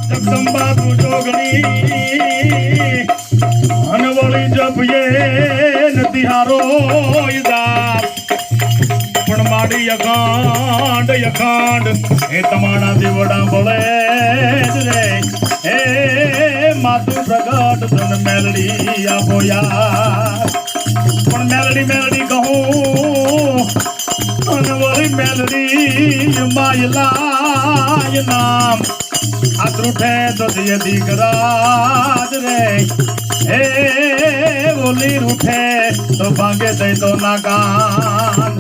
જગદંબા તું જોગણી અનવળી જપીએ નથી હારો પણ માડી અખંડ અખંડ એ તમારા દીવડા બોલે રે હે માતું પ્રગટ ધન મેલડી આપો યાર પણ મેલડી મેલડી કહું અનવળી મેલડી માયલાય નામ આ ત્રુઠે તો દિય દીકરાજ રે હે બોલી રૂઠે તો ભાંગે દઈ તો ના કાન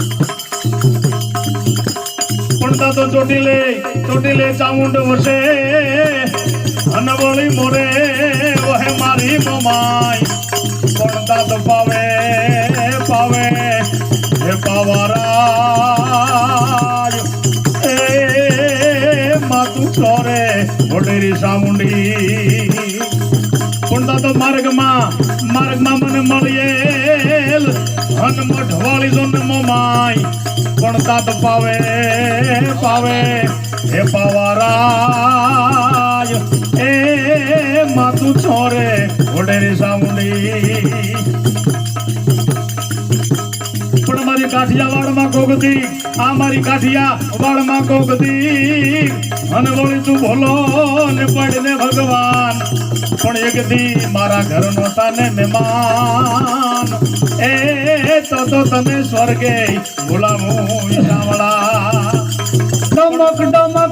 પડતા તો ચોટીલે ચામુંડ વસે અનવળી મોરે ઓહે મારી મોમાઈ પડતા તો પાવે પાવે હે પાવારાય એ માતું ચોરે ઓડેરી ચામુંડી પડતા તો માર્ગમાં મને મળીએલ હનમઠ વાળી જોન મોમાઈ પડતા તો પાવે પાવે હે પાવારાય એ માતું છોરે ઓડેરી સામુંડી પણ મારી કાઠિયા વાળમાં કોગતી આ મારી કાઠિયા વાળમાં કોગતી અને વળી તું ભોલો ને પડને ભગવાન પણ એક દી મારા ઘરનો તને મહેમાન એ તો તમે સ્વર્ગે બોલાવું સાંભળા ડમક ડમક